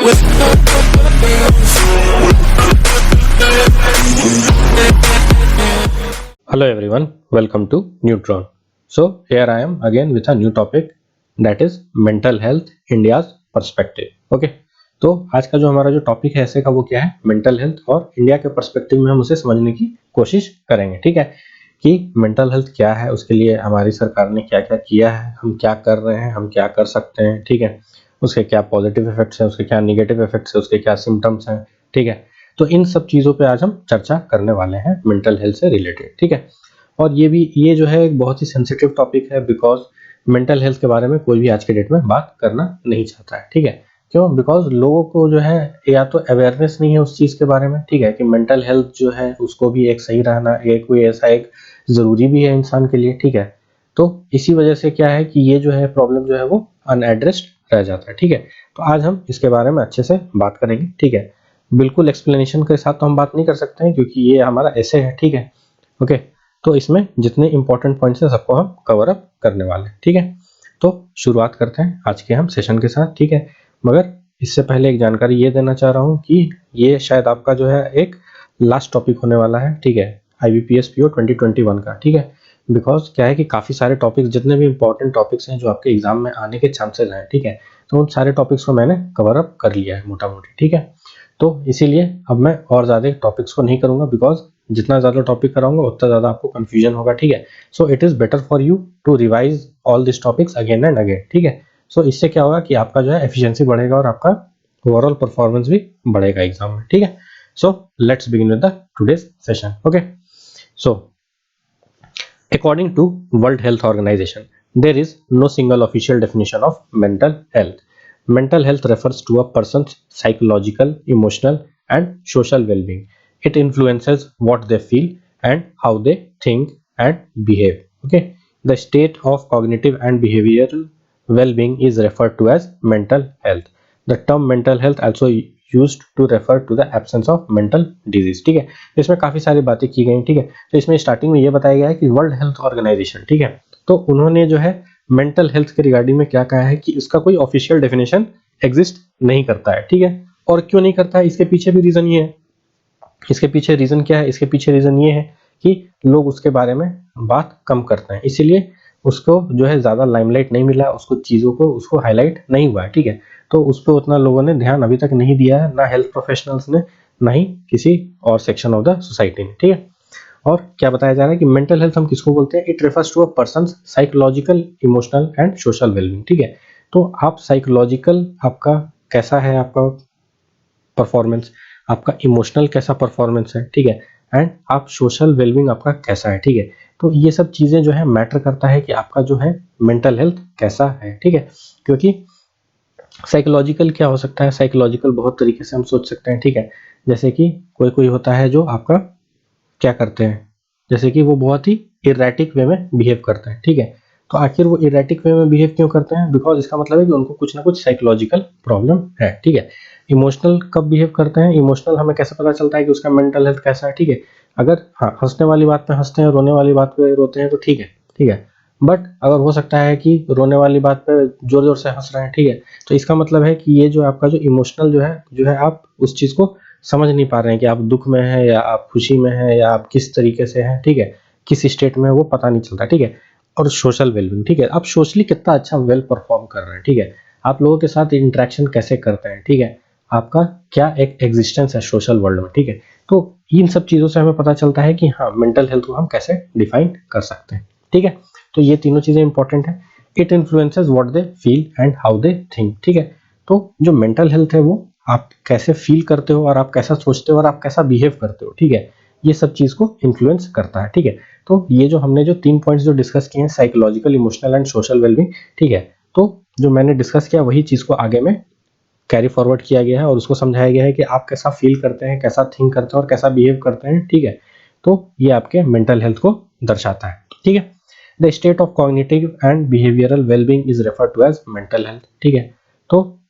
Hello everyone, welcome to Neutron. So here I am again with a new topic, that is mental health India's perspective. Okay, तो आज का जो हमारा जो topic है ऐसे का वो क्या है, मेंटल हेल्थ, और इंडिया के पर्सपेक्टिव में हम उसे समझने की कोशिश करेंगे. ठीक है, कि मेंटल हेल्थ क्या है, उसके लिए हमारी सरकार ने क्या क्या किया है, हम क्या कर रहे हैं, हम क्या कर सकते हैं. ठीक है, उसके क्या पॉजिटिव इफेक्ट्स हैं, उसके क्या निगेटिव इफेक्ट्स हैं, उसके क्या सिम्टम्स हैं. ठीक है, तो इन सब चीज़ों पे आज हम चर्चा करने वाले हैं मेंटल हेल्थ से रिलेटेड. ठीक है, और ये जो है एक बहुत ही सेंसिटिव टॉपिक है, बिकॉज मेंटल हेल्थ के बारे में कोई भी आज के डेट में बात करना नहीं चाहता है. ठीक है, क्यों? बिकॉज लोगों को जो है या तो अवेयरनेस नहीं है उस चीज़ के बारे में. ठीक है, कि मेंटल हेल्थ जो है उसको भी एक सही रहना, एक कोई ऐसा एक ज़रूरी भी है इंसान के लिए. ठीक है, तो इसी वजह से क्या है कि ये जो है प्रॉब्लम जो है वो अनएड्रेस्ड रह जाता है. ठीक है, तो आज हम इसके बारे में अच्छे से बात करेंगे. ठीक है, बिल्कुल एक्सप्लेनेशन के साथ तो हम बात नहीं कर सकते हैं, क्योंकि ये हमारा ऐसे है. ठीक है, ओके, तो इसमें जितने इंपॉर्टेंट पॉइंट्स हैं सबको हम कवर अप करने वाले हैं. ठीक है, तो शुरुआत करते हैं आज के हम सेशन के साथ. ठीक है, मगर इससे पहले एक जानकारी ये देना चाह रहा हूँ कि ये शायद आपका जो है एक लास्ट टॉपिक होने वाला है. ठीक है, IBPS PO 2021 का. ठीक है, बिकॉज क्या है कि काफ़ी सारे टॉपिक्स, जितने भी इंपॉर्टेंट टॉपिक्स हैं जो आपके एग्जाम में आने के चांसेस हैं, ठीक है, तो उन सारे टॉपिक्स को मैंने कवर अप कर लिया है मोटा मोटी. ठीक है, तो इसीलिए अब मैं और ज़्यादा टॉपिक्स को नहीं करूँगा, बिकॉज जितना ज़्यादा टॉपिक कराऊंगा उतना ज़्यादा आपको कन्फ्यूजन होगा. ठीक है, so it is better for you to revise all this topics again and again. ठीक है, सो इससे क्या होगा कि आपका जो है एफिशिएंसी बढ़ेगा और आपका ओवरऑल परफॉर्मेंस भी बढ़ेगा एग्जाम में. ठीक है, so let's begin with the today's session. Okay, so according to World Health Organization, there is no single official definition of mental health. Mental health refers to a person's psychological, emotional, and social well-being. It influences what they feel and how they think and behave. Okay, the state of cognitive and behavioral well-being is referred to as mental health. The term mental health also used to refer to the absence of mental disease. ठीक है, इसमें काफी सारी बातें की गई. ठीक है, तो इसमें स्टार्टिंग में ये बताया गया है कि वर्ल्ड हेल्थ ऑर्गेनाइजेशन, ठीक है, तो उन्होंने जो है मेंटल हेल्थ के रिगार्डिंग में क्या कहा है कि इसका कोई ऑफिशियल डेफिनेशन एग्जिस्ट नहीं करता है. ठीक है, और क्यों नहीं करता है, इसके पीछे भी रीजन ये है. इसके पीछे रीजन क्या है? इसके पीछे रीजन ये है कि लोग उसके बारे में बात कम करते हैं, इसीलिए उसको जो है ज्यादा लाइमलाइट नहीं मिला, उसको चीजों को उसको हाईलाइट नहीं हुआ है. ठीक है, तो उस पर उतना लोगों ने ध्यान अभी तक नहीं दिया है, ना हेल्थ प्रोफेशनल्स ने, ना ही किसी और सेक्शन ऑफ द सोसाइटी ने. ठीक है, और क्या बताया जा रहा है कि मेंटल हेल्थ हम किसको बोलते हैं? It refers to a person's psychological, emotional and social wellbeing. ठीक है, तो आप साइकोलॉजिकल आपका कैसा है, आपका परफॉर्मेंस, आपका इमोशनल कैसा परफॉर्मेंस है, ठीक है, एंड आप सोशल वेलबींग आपका कैसा है. ठीक है, तो ये सब चीजें जो है मैटर करता है कि आपका जो है मेंटल हेल्थ कैसा है. ठीक है, क्योंकि साइकोलॉजिकल क्या हो सकता है? साइकोलॉजिकल बहुत तरीके से हम सोच सकते हैं. ठीक है, जैसे कि कोई कोई होता है जो आपका क्या करते हैं, जैसे कि वो बहुत ही इरेटिक वे में बिहेव करते हैं. ठीक है, तो आखिर वो इरेटिक वे में बिहेव क्यों करते हैं? बिकॉज इसका मतलब है कि उनको कुछ ना कुछ साइकोलॉजिकल प्रॉब्लम है. ठीक है, इमोशनल कब बिहेव करते हैं? इमोशनल हमें कैसे पता चलता है कि उसका मेंटल हेल्थ कैसा है? ठीक है, अगर हाँ हंसने वाली बात पे हंसते हैं, रोने वाली बात पे रोते हैं तो ठीक है. ठीक है, बट अगर हो सकता है कि रोने वाली बात पे जोर जोर से हंस रहे हैं, ठीक है, तो इसका मतलब है कि ये जो आपका जो इमोशनल जो है आप उस चीज को समझ नहीं पा रहे हैं कि आप दुख में हैं या आप खुशी में हैं या आप किस तरीके से हैं. ठीक है, किस स्टेट में, वो पता नहीं चलता. ठीक है, और सोशल वेलबींग, ठीक है, आप सोशली कितना अच्छा वेल परफॉर्म कर रहे हैं. ठीक है, आप लोगों के साथ इंटरेक्शन कैसे करते हैं. ठीक है, आपका क्या एक एग्जिस्टेंस है सोशल वर्ल्ड में. ठीक है, तो इन सब चीजों से हमें पता चलता है कि हाँ मेंटल हेल्थ को हम कैसे डिफाइन कर सकते हैं. ठीक है, तो ये तीनों चीजें इंपॉर्टेंट है. It influences what they feel and how they think. ठीक है, तो जो मेंटल हेल्थ है वो आप कैसे फील करते हो और आप कैसा सोचते हो और आप कैसा बिहेव करते हो. ठीक है, ये सब चीज को इन्फ्लुएंस करता है. ठीक है, तो ये जो हमने जो 3 पॉइंट्स जो डिस्कस किए हैं, psychological, emotional and social wellbeing, ठीक है, तो जो मैंने डिस्कस किया वही चीज को आगे में कैरी फॉरवर्ड किया गया है और उसको समझाया गया है कि आप कैसा फील करते हैं, कैसा थिंक करते हैं और कैसा बिहेव करते हैं. ठीक है, तो ये आपके मेंटल हेल्थ को दर्शाता है. ठीक है, the state of cognitive and behavioural wellbeing is referred to as mental health. ठीक है, तो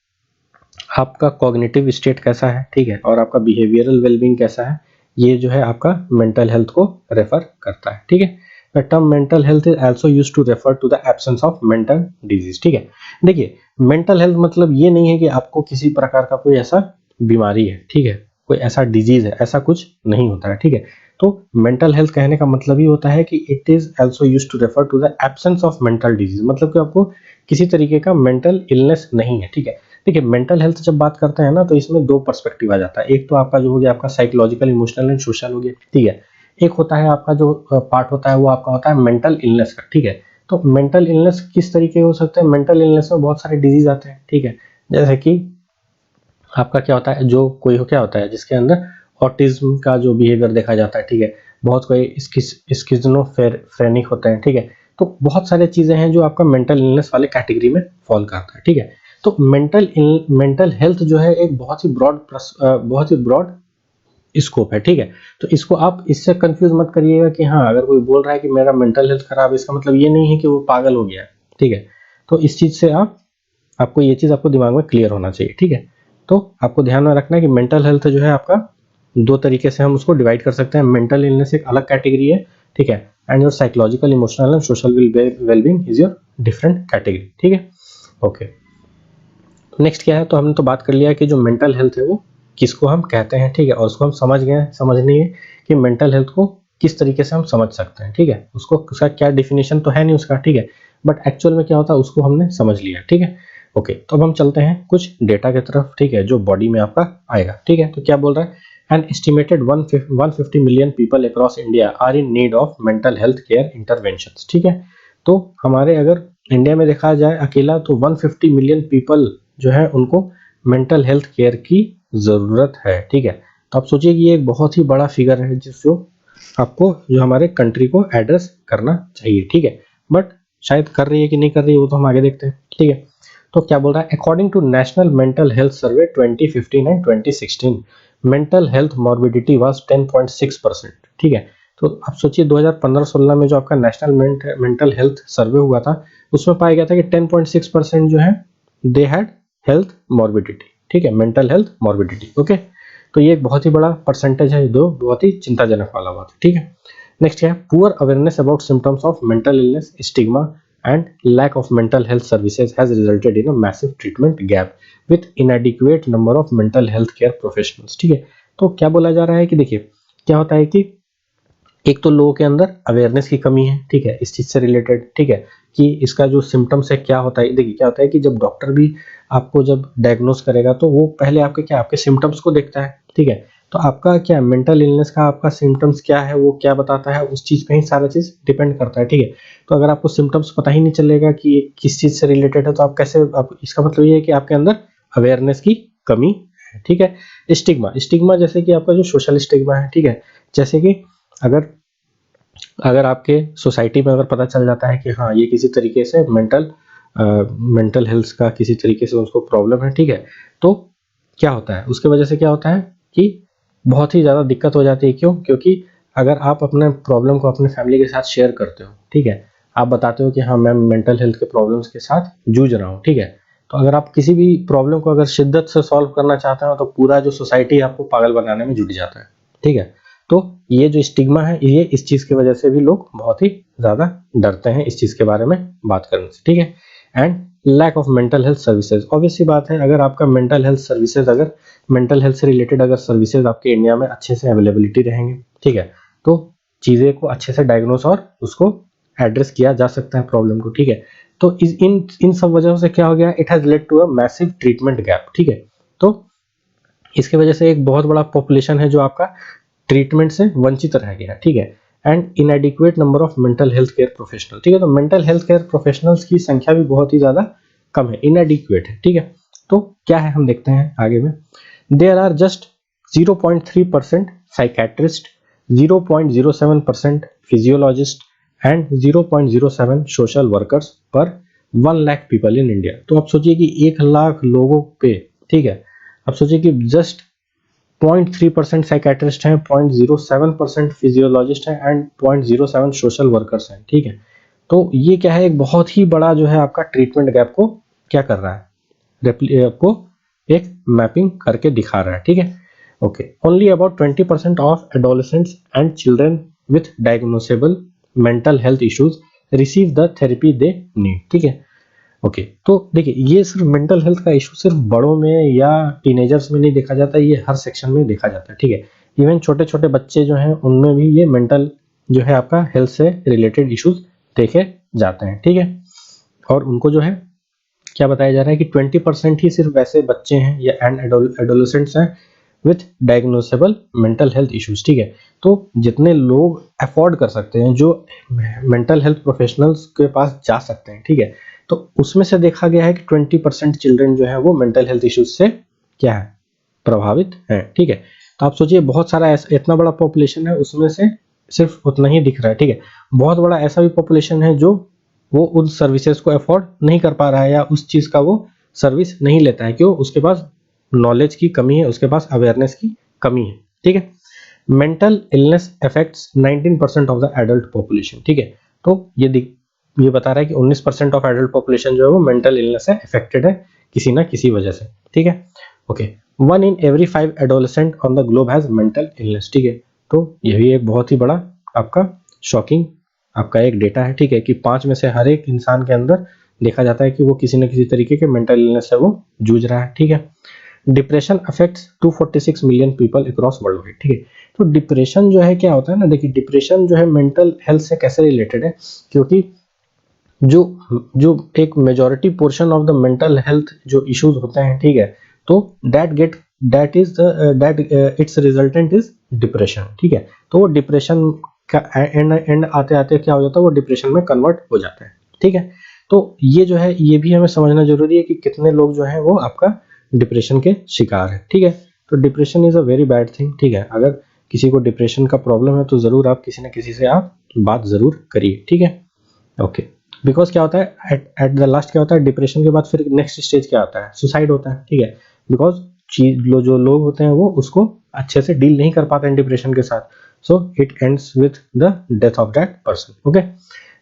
आपका कॉग्निटिव स्टेट कैसा है, ठीक है, और आपका बिहेवियरल वेलबींग कैसा है, ये जो है आपका मेंटल हेल्थ को रेफर करता है. ठीक है, the term mental health is also used to refer to the absence of mental disease. ठीक है, देखिए मेंटल हेल्थ मतलब ये नहीं है कि आपको किसी प्रकार का कोई ऐसा बीमारी है, ठीक है, कोई ऐसा डिजीज है, ऐसा कुछ नहीं होता है। ठीक है, तो मेंटल हेल्थ कहने का मतलब ही होता है कि it is also used to refer to the absence of mental disease, मतलब कि आपको किसी तरीके का मेंटल इलनेस नहीं है। ठीक है, देखिए मेंटल हेल्थ जब बात करते हैं ना, तो इसमें दो पर्सपेक्टिव आ जाता है। एक तो आपका जो हो गया आपका साइकोलॉजिकल, इमोशनल एंड सोशल हो गया। ठीक है, एक होता है आपका जो पार्ट होता है वो आपका होता है मेंटल इलनेस का। ठीक है, तो मेंटल इलनेस किस तरीके हो सकते हैं? मेंटल इलनेस में बहुत सारे डिजीज आते हैं। ठीक है, जैसे कि आपका क्या होता है, जो कोई हो क्या होता है जिसके अंदर ऑटिज्म का जो बिहेवियर देखा जाता है। ठीक है, बहुत कोई स्किज़ोफ्रेनिक होते हैं। ठीक है, तो बहुत सारी चीजें हैं जो आपका मेंटल इलनेस वाले कैटेगरी में फॉल करता है। ठीक है, तो मेंटल हेल्थ जो है एक बहुत ही ब्रॉड स्कोप है। ठीक है, तो इसको आप इससे कंफ्यूज मत करिएगा कि हाँ अगर कोई बोल रहा है कि मेरा मेंटल हेल्थ खराब है, इसका मतलब ये नहीं है कि वो पागल हो गया है। ठीक है, तो इस चीज से आपको ये चीज आपको दिमाग में क्लियर होना चाहिए। ठीक है, तो आपको ध्यान में रखना है कि मेंटल हेल्थ जो है आपका दो तरीके से हम उसको डिवाइड कर सकते हैं। मेंटल इलनेस एक अलग कैटेगरी है। ठीक है, and your psychological, emotional and social wellbeing is your different category. ठीक है, ओके, नेक्स्ट क्या है, तो हमने तो बात कर लिया कि जो मेंटल हेल्थ है वो किसको हम कहते हैं। ठीक है, और उसको हम समझ गए, समझनी है कि मेंटल हेल्थ को किस तरीके से हम समझ सकते हैं। ठीक है, उसको उसका क्या डिफिनेशन तो है नहीं उसका। ठीक है, बट एक्चुअल में क्या होता है उसको हमने समझ लिया। ठीक है, ओके, तो अब हम चलते हैं कुछ डेटा की तरफ। ठीक है, जो बॉडी में आपका आएगा। ठीक है, तो क्या बोल रहा है, an estimated 150 million people across India are in need of mental health care interventions. ठीक है, तो हमारे अगर इंडिया में देखा जाए अकेला तो 150 मिलियन पीपल जो है उनको मेंटल हेल्थ केयर की जरूरत है। ठीक है, तो आप सोचिए कि ये एक बहुत ही बड़ा फिगर है जिसको आपको जो हमारे कंट्री को एड्रेस करना चाहिए। ठीक है, बट शायद कर रही है कि नहीं कर रही है वो तो हम आगे देखते हैं। ठीक है, तो क्या बोल रहा है, according to national mental health survey 2015 and 2016 mental health morbidity was 10.6%। ठीक है, तो आप सोचिए 2015-16 में जो आपका नेशनल मेंटल हेल्थ सर्वे हुआ था उसमें पाया गया था कि 10.6% जो है दे हैड हेल्थ मॉर्बिडिटी। ठीक है, मेंटल हेल्थ मॉर्बिडिटी। ओके, तो ये एक बहुत ही बड़ा परसेंटेज है, दो बहुत ही चिंताजनक वाला बात है। ठीक है, नेक्स्ट क्या है, poor awareness about symptoms of mental illness, stigma and lack of mental health services has resulted in a massive treatment gap with inadequate number of mental health care professionals। ठीक है, तो क्या बोला जा रहा है कि देखिए क्या होता है कि एक तो लोगों के अंदर अवेयरनेस की कमी है। ठीक है, इस चीज से रिलेटेड। ठीक है, कि इसका जो सिम्टम्स है क्या होता है, देखिए क्या होता है कि जब डॉक्टर भी आपको जब डायग्नोस करेगा तो वो पहले आपके सिम्टम्स को देखता है। ठीक है, तो आपका क्या मेंटल इलनेस का आपका सिम्टम्स क्या है वो क्या बताता है, उस चीज पे ही सारा चीज डिपेंड करता है। ठीक है, तो अगर आपको सिम्टम्स पता ही नहीं चलेगा कि ये किस चीज से रिलेटेड है तो आप कैसे इसका मतलब ये है कि आपके अंदर अवेयरनेस की कमी है। ठीक है, स्टिग्मा जैसे कि आपका जो सोशल स्टिग्मा है। ठीक है, जैसे कि अगर अगर आपके सोसाइटी में अगर पता चल जाता है कि हाँ ये किसी तरीके से मेंटल हेल्थ का किसी तरीके से उसको प्रॉब्लम है। ठीक है, तो क्या होता है उसके वजह से क्या होता है कि बहुत ही ज़्यादा दिक्कत हो जाती है। क्यों? क्योंकि अगर आप अपने प्रॉब्लम को अपने फैमिली के साथ शेयर करते हो, ठीक है, आप बताते हो कि हाँ मैं मेंटल हेल्थ के प्रॉब्लम्स के साथ जूझ रहा हूँ। ठीक है, तो अगर आप किसी भी प्रॉब्लम को अगर शिद्दत से सॉल्व करना चाहते हो तो पूरा जो सोसाइटी आपको पागल बनाने में जुट जाता है। ठीक है, तो ये जो स्टिग्मा है ये इस चीज की वजह से भी लोग बहुत ही ज्यादा डरते हैं इस चीज के बारे में बात करने से। ठीक है, and lack of mental health services, obvious सी बात है अगर आपका मेंटल हेल्थ सर्विसेज अगर मेंटल हेल्थ से रिलेटेड अगर सर्विसेज आपके इंडिया में अच्छे से अवेलेबिलिटी रहेंगे, ठीक है, तो चीजें को अच्छे से डायग्नोस और उसको एड्रेस किया जा सकता है प्रॉब्लम को। ठीक है, तो इन सब वजहों से क्या हो गया, it has led to a massive treatment gap. ठीक है, तो इसकी वजह से एक बहुत बड़ा पॉपुलेशन है जो आपका ट्रीटमेंट से वंचित रह गया। ठीक है, and इनएडिक्वेट number of mental health care professional. ठीक है, तो मेंटल हेल्थ केयर प्रोफेशनल्स की संख्या भी बहुत ही ज्यादा कम है, इनएडिक्वेट है। ठीक है, तो क्या है हम देखते हैं आगे में, there are just 0.3% psychiatrist, 0.07% physiologist and 0.07 social workers पर 1 लाख पीपल इन इंडिया। तो आप सोचिए कि 1 लाख लोगों पे, ठीक है, आप सोचिए कि जस्ट 0.3% साइकेट्रिस्ट हैं, 0.07% फिजियोलॉजिस्ट हैं एंड 0.07 सोशल वर्कर्स हैं। ठीक है, तो ये क्या है, एक बहुत ही बड़ा जो है आपका ट्रीटमेंट गैप को क्या कर रहा है, आपको एक मैपिंग करके दिखा रहा है। ठीक है, okay, only about 20% of adolescents and children with diagnosable mental health issues receive the therapy they need. ठीक है, ओके। तो देखिए, ये सिर्फ मेंटल हेल्थ का इशू सिर्फ बड़ों में या टीनेजर्स में नहीं देखा जाता, ये हर सेक्शन में देखा जाता है। ठीक है, इवन छोटे छोटे बच्चे जो हैं उनमें भी ये मेंटल जो है आपका हेल्थ से रिलेटेड इश्यूज देखे जाते हैं। ठीक है, और उनको जो है क्या बताया जा रहा है कि 20% ही सिर्फ वैसे बच्चे हैं या एंड एडोलेसेंट्स हैं with diagnosable mental health issues. ठीक है, तो जितने लोग अफोर्ड कर सकते हैं, जो मेंटल हेल्थ प्रोफेशनल्स के पास जा सकते हैं, ठीक है, तो उसमें से देखा गया है कि 20% चिल्ड्रन जो है वो मेंटल हेल्थ इश्यूज से क्या है, प्रभावित हैं। ठीक है, तो आप सोचिए बहुत सारा इतना बड़ा पॉपुलेशन है, उसमें से सिर्फ उतना ही दिख रहा है। ठीक है, बहुत बड़ा ऐसा भी पॉपुलेशन है जो वो उन सर्विसेज को अफोर्ड नहीं कर पा रहा है या उस चीज का वो सर्विस नहीं लेता है, क्यों? उसके पास नॉलेज की कमी है, उसके पास अवेयरनेस की कमी है। ठीक है, mental illness affects 19% of the adult population. ठीक है, तो ये बता रहा है कि 19% ऑफ एडल्ट पॉपुलेशन जो है वो मेंटल इलनेस से अफेक्टेड है किसी ना किसी वजह से। ठीक है, okay. 1 in every 5 adolescent on the globe has mental illness. ठीक है, तो ये भी एक बहुत ही बड़ा आपका शॉकिंग आपका एक डेटा है। ठीक है, कि 5 में से हर एक इंसान के अंदर देखा जाता है कि वो किसी न किसी तरीके के मेंटल इलनेस से वो जूझ रहा है। ठीक है, depression affects 246 million people across world wide. ठीक है, तो डिप्रेशन जो है क्या होता है ना, देखिए डिप्रेशन जो है मेंटल हेल्थ से कैसे रिलेटेड है, क्योंकि जो जो एक majority portion of the mental health जो इश्यूज होते हैं, ठीक है, तो that it's resultant is depression. ठीक है, तो वो डिप्रेशन का एंड आते आते क्या हो जाता है, वो डिप्रेशन में कन्वर्ट हो जाता है। ठीक है, तो ये जो है ये भी हमें समझना जरूरी है कि कितने लोग जो है वो आपका डिप्रेशन के शिकार है। ठीक है, तो depression is a very bad thing. ठीक है, अगर किसी को डिप्रेशन का प्रॉब्लम है तो जरूर आप किसी न किसी से आप बात जरूर करिए। ठीक है, ओके। बिकॉज क्या होता है एट द लास्ट क्या होता है, डिप्रेशन के बाद फिर नेक्स्ट स्टेज क्या आता है, सुसाइड होता है। ठीक है, बिकॉज जो लोग होते हैं वो उसको अच्छे से डील नहीं कर पाते हैं डिप्रेशन के साथ, so it ends with the death of that person. Okay,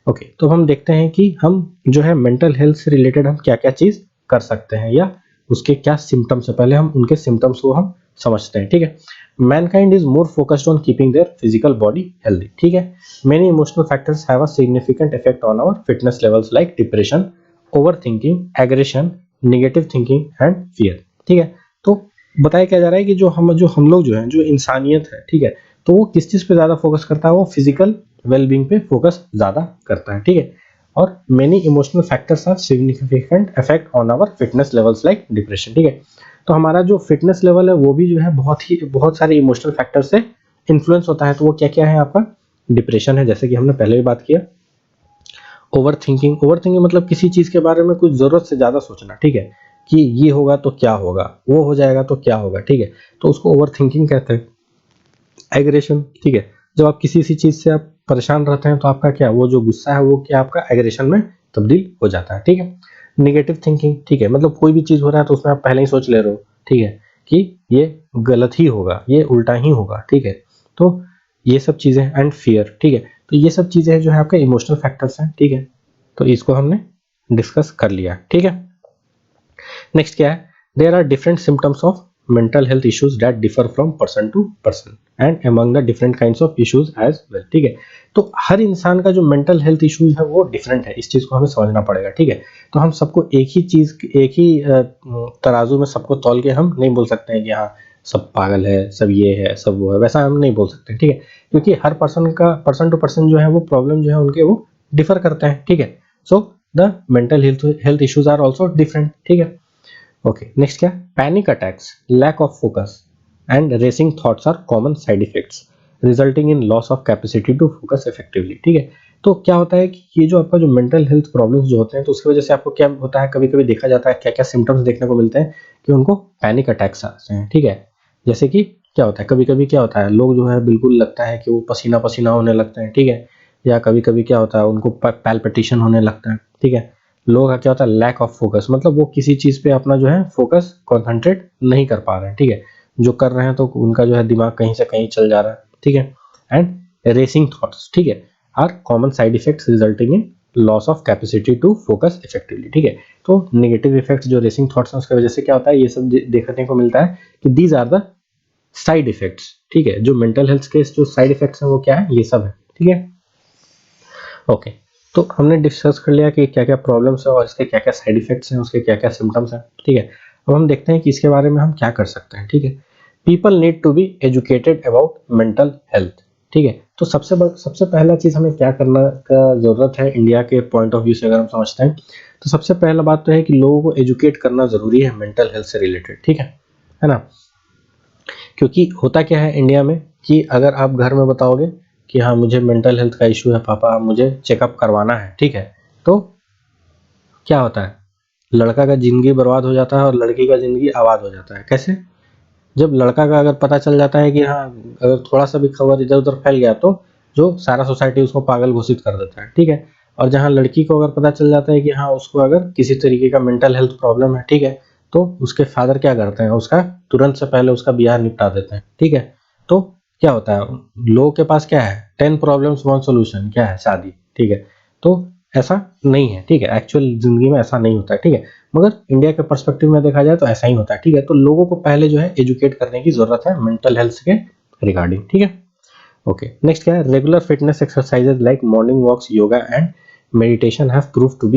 okay. तो हम देखते हैं कि हम जो है मेंटल हेल्थ से रिलेटेड हम क्या क्या चीज कर सकते हैं या उसके क्या सिम्टम्स है, पहले हम उनके सिम्टम्स को हम समझते हैं। ठीक है, mankind is more focused on keeping their physical body healthy. ठीक है, many emotional factors have a significant effect on our fitness levels like depression, overthinking, aggression, negative thinking and fear. ठीक है, तो बताया क्या जा रहा है कि जो हम लोग जो है, जो इंसानियत है, ठीक है, तो वो किस चीज पे ज्यादा फोकस करता है, वो फिजिकल वेलबींग पे फोकस ज्यादा करता है। ठीक है, और many emotional factors are significant effect on our fitness levels like depression. ठीक है, तो हमारा जो फिटनेस लेवल है वो भी जो है बहुत सारे इमोशनल फैक्टर से इन्फ्लुएंस होता है। तो वो क्या क्या है, आपका डिप्रेशन है, जैसे कि हमने पहले भी बात किया। ओवर थिंकिंग मतलब किसी चीज के बारे में कुछ जरूरत से ज्यादा सोचना। ठीक है, कि ये होगा तो क्या होगा, वो हो जाएगा तो क्या होगा। ठीक है, तो उसको ओवर थिंकिंग कहते हैं। एग्रेशन, ठीक है, जब आप किसी चीज से आप परेशान रहते हैं तो आपका क्या, वो जो गुस्सा है वो क्या आपका एग्रेशन में तब्दील हो जाता है। ठीक है, निगेटिव थिंकिंग, ठीक है, मतलब कोई भी चीज हो रहा है तो उसमें आप पहले ही सोच ले रहे हो, ठीक है, कि ये गलत ही होगा, ये उल्टा ही होगा। ठीक है, तो ये सब चीजें एंड फियर। ठीक है, तो ये सब चीजें जो है आपके इमोशनल फैक्टर्स हैं। ठीक है, तो इसको हमने डिस्कस कर लिया। ठीक है, नेक्स्ट क्या है, there are different symptoms of mental health issues that differ from person to person and among the different kinds of issues as well। ठीक है, तो हर इंसान का जो मेंटल हेल्थ इश्यूज है वो डिफरेंट है, इस चीज को हमें समझना पड़ेगा। ठीक है, तो हम सबको एक ही चीज, एक ही तराजू में सबको तौल के हम नहीं बोल सकते हैं कि हाँ सब पागल है, सब ये है, सब वो है, वैसा हम नहीं बोल सकते। ठीक है, क्योंकि हर पर्सन टू पर्सन जो है वो प्रॉब्लम जो है उनके वो डिफर करते हैं। ठीक है, so the mental health issues are also different. ठीक है, ओके। नेक्स्ट क्या, panic attacks, lack of focus and racing thoughts are common side effects resulting in loss of capacity to focus effectively. ठीक है, तो क्या होता है कि ये जो आपका जो मेंटल हेल्थ प्रॉब्लम्स जो होते हैं तो उसकी वजह से आपको क्या होता है, कभी कभी देखा जाता है क्या क्या सिम्टम्स देखने को मिलते हैं कि उनको पैनिक अटैक्स आते हैं। ठीक है, जैसे कि क्या होता है, कभी कभी क्या होता है, लोग जो है बिल्कुल लगता है कि वो पसीना पसीना होने लगते हैं। ठीक है, या कभी कभी क्या होता है उनको पैल्पिटेशन होने लगता है। ठीक है, लोगों का क्या होता है, लैक ऑफ फोकस, मतलब वो किसी चीज पे अपना जो है फोकस कॉन्सेंट्रेट नहीं कर पा रहे हैं। ठीक है, जो कर रहे हैं तो उनका जो है दिमाग कहीं से कहीं चल जा रहा है। ठीक है, एंड रेसिंग थॉट्स, ठीक है, are common side effects resulting in loss of capacity to focus effectively. ठीक है, तो नेगेटिव इफेक्ट्स जो रेसिंग थॉट्स हैं उसकी वजह से क्या होता है, ये सब देखने को मिलता है कि these are the side effects. ठीक है, जो मेंटल हेल्थ के जो साइड इफेक्ट्स हैं वो क्या है, ये सब है। ठीक है, ओके, तो हमने डिस्कस कर लिया कि क्या क्या प्रॉब्लम्स है और इसके क्या क्या साइड इफेक्ट्स हैं, उसके क्या क्या सिम्टम्स हैं, ठीक है। अब हम देखते हैं कि इसके बारे में हम क्या कर सकते हैं, ठीक है। People need to be educated about mental health, ठीक है। तो सबसे पहला चीज हमें क्या करना का जरूरत है इंडिया के पॉइंट ऑफ व्यू से अगर हम समझते हैं, तो सबसे पहला बात तो है कि लोगों को एजुकेट करना जरूरी है मेंटल हेल्थ से रिलेटेड, ठीक है ना। क्योंकि होता क्या है इंडिया में कि अगर आप घर में बताओगे कि हाँ मुझे मेंटल हेल्थ का इशू है पापा, मुझे चेकअप करवाना है, ठीक है, तो क्या होता है, लड़का का जिंदगी बर्बाद हो जाता है और लड़की का जिंदगी आबाद हो जाता है। कैसे? जब लड़का का अगर पता चल जाता है कि हाँ अगर थोड़ा सा भी खबर इधर उधर फैल गया तो जो सारा सोसाइटी उसको पागल घोषित कर देता है, ठीक है। और जहाँ लड़की को अगर पता चल जाता है कि हाँ उसको अगर किसी तरीके का मेंटल हेल्थ प्रॉब्लम है, ठीक है, तो उसके फादर क्या करते हैं, उसका तुरंत से पहले उसका ब्याह निपटा देते हैं, ठीक है। तो क्या होता है, लोगों के पास क्या है, 10 प्रॉब्लम्स 1 सॉल्यूशन, क्या है, शादी, ठीक है। तो ऐसा नहीं है, ठीक है, एक्चुअल जिंदगी में ऐसा नहीं होता है, ठीक है। मगर इंडिया के पर्सपेक्टिव में देखा जाए तो ऐसा ही होता है, ठीक है। तो लोगों को पहले जो है एजुकेट करने की जरूरत है मेंटल हेल्थ के रिगार्डिंग, ठीक है। ओके, नेक्स्ट क्या है, regular fitness exercises like morning walks, yoga and meditation have proved to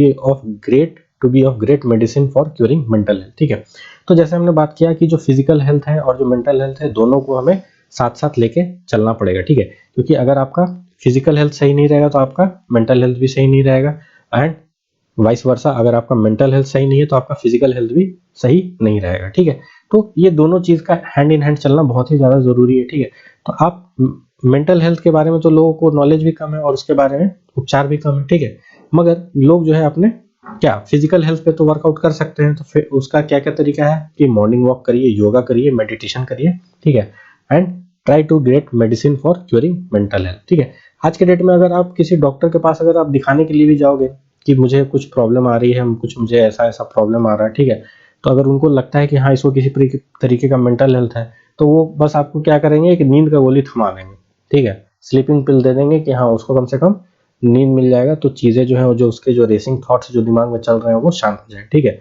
be of great medicine for curing mental health, ठीक है। तो जैसे हमने बात किया कि जो फिजिकल हेल्थ है और जो मेंटल हेल्थ है, दोनों को हमें साथ साथ लेके चलना पड़ेगा, ठीक है। क्योंकि अगर आपका फिजिकल हेल्थ सही नहीं रहेगा तो आपका मेंटल हेल्थ भी सही नहीं रहेगा, एंड वाइस वर्सा, अगर आपका मेंटल हेल्थ सही नहीं है तो आपका फिजिकल हेल्थ भी सही नहीं रहेगा, ठीक है। तो ये दोनों चीज का हैंड इन हैंड चलना बहुत ही ज्यादा जरूरी है, ठीक है। तो आप मेंटल हेल्थ के बारे में तो लोगों को नॉलेज भी कम है और उसके बारे में उपचार भी कम है, ठीक है। मगर लोग जो है अपने क्या फिजिकल हेल्थ पे तो वर्कआउट कर सकते हैं, तो फिर उसका क्या क्या तरीका है कि मॉर्निंग वॉक करिए, योगा करिए, मेडिटेशन करिए, ठीक है, and try to get medicine for curing mental health, ठीक है। आज के डेट में अगर आप किसी डॉक्टर के पास अगर आप दिखाने के लिए भी जाओगे कि मुझे कुछ प्रॉब्लम आ रही है, कुछ मुझे ऐसा ऐसा प्रॉब्लम आ रहा है, ठीक है, तो अगर उनको लगता है कि हाँ इसको किसी तरीके का मेंटल हेल्थ है, तो वो बस आपको क्या करेंगे कि नींद का गोली थमा देंगे, ठीक है, स्लीपिंग पिल दे देंगे कि हाँ उसको कम से कम नींद मिल जाएगा, तो चीजें जो है जो उसके जो रेसिंग थॉट्स जो दिमाग में चल रहे हैं वो शांत हो जाए, ठीक है।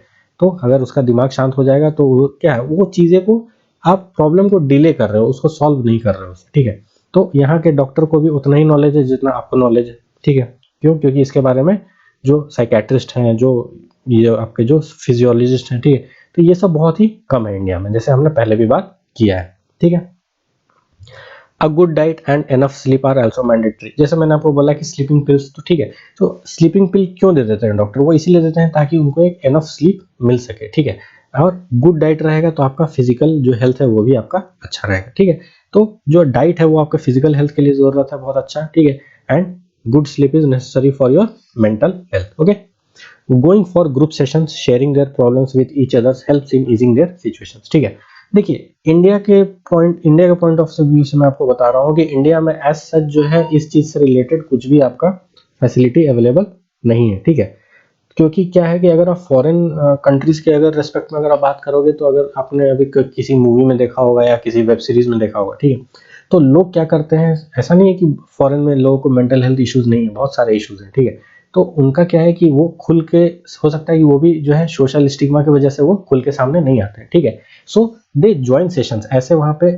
तो अगर उसका दिमाग शांत हो जाएगा तो वो क्या है, वो चीजें को आप प्रॉब्लम को डिले कर रहे हो, उसको सॉल्व नहीं कर रहे हो, ठीक है। तो यहाँ के डॉक्टर को भी उतना ही नॉलेज है जितना आपको नॉलेज है, ठीक है। क्यों? क्योंकि इसके बारे में जो साइकेट्रिस्ट हैं, जो ये आपके जो फिजियोलॉजिस्ट हैं, ठीक है, तो ये सब बहुत ही कम है इंडिया में, जैसे हमने पहले भी बात किया है, ठीक है। A good diet and enough sleep are also mandatory, जैसे मैंने आपको बोला कि स्लीपिंग पिल्स, तो ठीक है, तो स्लीपिंग पिल क्यों दे देते हैं डॉक्टर, वो इसीलिए देते हैं ताकि उनको एक एनफ स्लीप मिल सके, ठीक है। और गुड डाइट रहेगा तो आपका फिजिकल जो हेल्थ है वो भी आपका अच्छा रहेगा, ठीक है। तो जो डाइट है वो आपके फिजिकल हेल्थ के लिए जरूरत है, बहुत अच्छा, ठीक है। And good sleep is necessary for your mental health, okay. Going for group sessions, sharing their problems with each others helps in easing their situations, ठीक है। देखिए इंडिया के पॉइंट ऑफ व्यू से मैं आपको बता रहा हूँ कि इंडिया में एज सच जो है इस चीज से रिलेटेड कुछ भी आपका फैसिलिटी अवेलेबल नहीं है, ठीक है। क्योंकि क्या है कि अगर आप फॉरेन कंट्रीज के अगर रेस्पेक्ट में अगर आप बात करोगे, तो अगर आपने अभी किसी मूवी में देखा होगा या किसी वेब सीरीज में देखा होगा, ठीक है, तो लोग क्या करते हैं, ऐसा नहीं है कि फॉरेन में लोगों को मेंटल हेल्थ इश्यूज नहीं है, बहुत सारे इश्यूज हैं, ठीक है। तो उनका क्या है कि वो खुल के, हो सकता है कि वो भी जो है सोशल स्टिग्मा की वजह से वो खुल के सामने नहीं आते हैं, ठीक है। सो दे ज्वाइन सेशंस, ऐसे वहाँ पे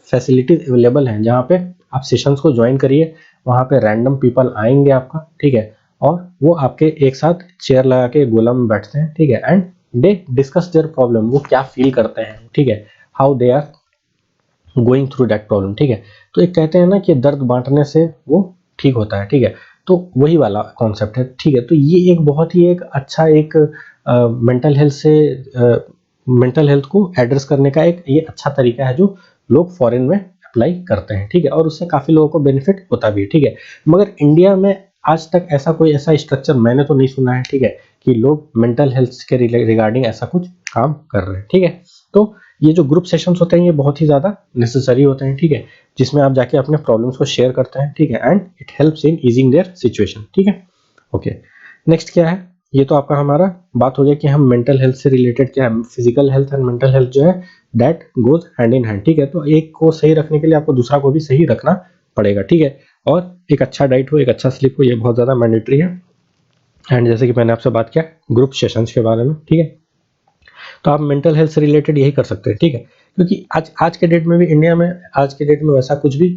फैसिलिटीज अवेलेबल हैं जहाँ पे आप सेशंस को ज्वाइन करिए, वहाँ पे रैंडम पीपल आएंगे आपका, ठीक है, और वो आपके एक साथ चेयर लगा के गोला में बैठते हैं, ठीक है, and they discuss their problem, वो क्या फील करते हैं, ठीक है, how they are going through that problem, ठीक है। तो एक कहते हैं ना कि दर्द बांटने से वो ठीक होता है, ठीक है, तो वही वाला कॉन्सेप्ट है, ठीक है। तो ये एक बहुत ही एक अच्छा एक मेंटल हेल्थ को एड्रेस करने का एक ये अच्छा तरीका है जो लोग फॉरेन में अप्लाई करते हैं, ठीक है, और उससे काफी लोगों को बेनिफिट होता भी है, ठीक है। मगर इंडिया में आज तक ऐसा कोई ऐसा स्ट्रक्चर मैंने तो नहीं सुना है, ठीक है, कि लोग मेंटल हेल्थ के रिगार्डिंग ऐसा कुछ काम कर रहे हैं, ठीक है। तो ये जो ग्रुप सेशंस होते हैं ये बहुत ही ज्यादा नेसेसरी होते हैं, ठीक है, जिसमें आप जाके अपने प्रॉब्लम्स को शेयर करते हैं, ठीक है, and it helps in easing there situation, ठीक है। ओके, नेक्स्ट क्या है, ये तो आपका हमारा बात हो गया कि हम मेंटल हेल्थ से रिलेटेड क्या है, physical health and mental health जो है that goes hand in hand, ठीक है। तो एक को सही रखने के लिए आपको दूसरा को भी सही रखना पड़ेगा, ठीक है। और एक अच्छा डाइट हो, एक अच्छा स्लीप हो, ये बहुत ज्यादा मैंडेटरी है। एंड जैसे कि मैंने आपसे बात किया ग्रुप सेशंस के बारे में, ठीक है, तो आप मेंटल हेल्थ से रिलेटेड यही कर सकते हैं, ठीक है। क्योंकि आज आज के डेट में भी इंडिया में आज के डेट में वैसा कुछ भी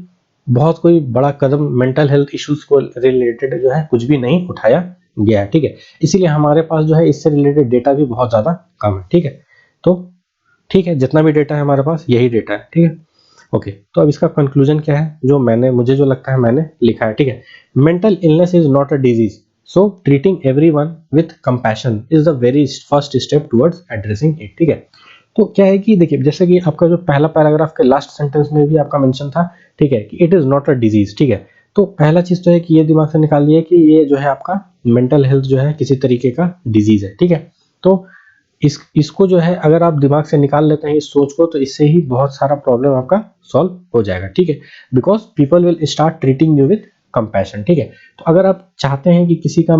बहुत कोई बड़ा कदम मेंटल हेल्थ इश्यूज को रिलेटेड जो है कुछ भी नहीं उठाया गया है, ठीक है। इसीलिए हमारे पास जो है इससे रिलेटेड डेटा भी बहुत ज़्यादा कम है, ठीक है। तो ठीक है, जितना भी डेटा है हमारे पास यही डेटा है, ठीक है। ओके, तो अब इसका कंक्लूजन क्या है, जो मुझे जो लगता है मैंने लिखा है, ठीक है। Mental illness is not a disease, so treating everyone with compassion is the very first step towards addressing it, ठीक है। तो क्या है कि देखिए, जैसे कि आपका जो पहला पैराग्राफ के लास्ट सेंटेंस में भी आपका मेंशन था, ठीक है, कि it is not a disease, ठीक है। तो पहला चीज तो है कि ये दिमाग से निकाल दिया कि ये जो है आपका मेंटल हेल्थ जो है किसी तरीके का डिजीज है, ठीक है। तो इसको जो है अगर आप दिमाग से निकाल लेते हैं इस सोच को, तो इससे ही बहुत सारा प्रॉब्लम आपका सॉल्व हो जाएगा, ठीक है। Because people will start treating you with compassion, ठीक है। तो अगर आप चाहते हैं कि किसी का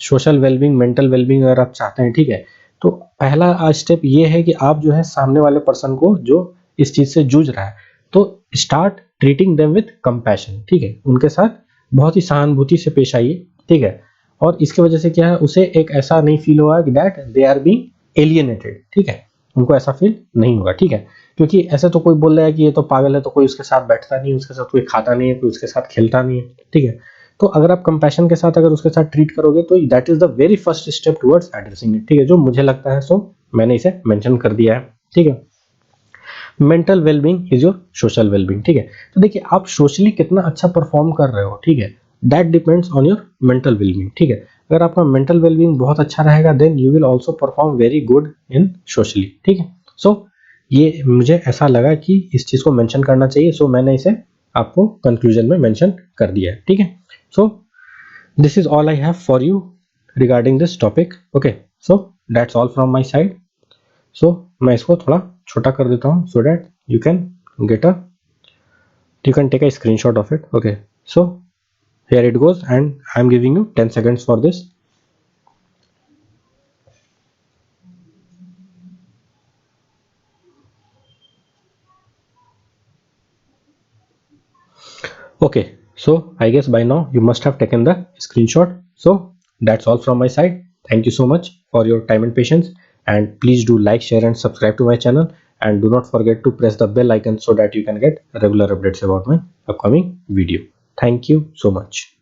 सोशल वेलबींग, मेंटल वेलबींग अगर आप चाहते हैं, ठीक है, तो पहला स्टेप ये है कि आप जो है सामने वाले पर्सन को जो इस चीज से जूझ रहा है, तो start treating them with compassion, ठीक है। उनके साथ बहुत ही सहानुभूति से पेश आइए, ठीक है। और इसकी वजह से क्या है, उसे एक ऐसा नहीं फील होगा कि that they are being alienated, ठीक है। उनको ऐसा फील नहीं होगा, ठीक है। क्योंकि ऐसे तो कोई बोल रहा है कि ये तो पागल है, तो कोई उसके साथ बैठता नहीं है, उसके साथ कोई खाता नहीं है, कोई उसके साथ खेलता नहीं है, ठीक है। तो अगर आप कंपैशन के साथ अगर उसके साथ ट्रीट करोगे, तो that is the very first step towards addressing it, ठीक है। जो मुझे लगता है, सो मैंने इसे मेंशन कर दिया है, ठीक है। Mental wellbeing is your social wellbeing, ठीक है। तो देखिए, आप सोशली कितना अच्छा परफॉर्म कर रहे हो, ठीक है, that depends on your mental wellbeing, ठीक है। अगर आपका मेंटल वेलबींग बहुत अच्छा रहेगा, then you will also perform very good in socially, ठीक है। सो ये मुझे ऐसा लगा कि इस चीज को मेंशन करना चाहिए, सो मैंने इसे आपको कंक्लूजन में मेंशन कर दिया है, ठीक है। सो this is all I have for you regarding this topic. Okay, so that's all from my side. So मैं इसको थोड़ा छोटा कर देता हूँ so that you can take a screenshot of it. Okay, so here it goes, and I'm giving you 10 seconds for this. Okay, so I guess by now you must have taken the screenshot. So that's all from my side. Thank you so much for your time and patience, and please do like, share and subscribe to my channel, and do not forget to press the bell icon so that you can get regular updates about my upcoming video. Thank you so much.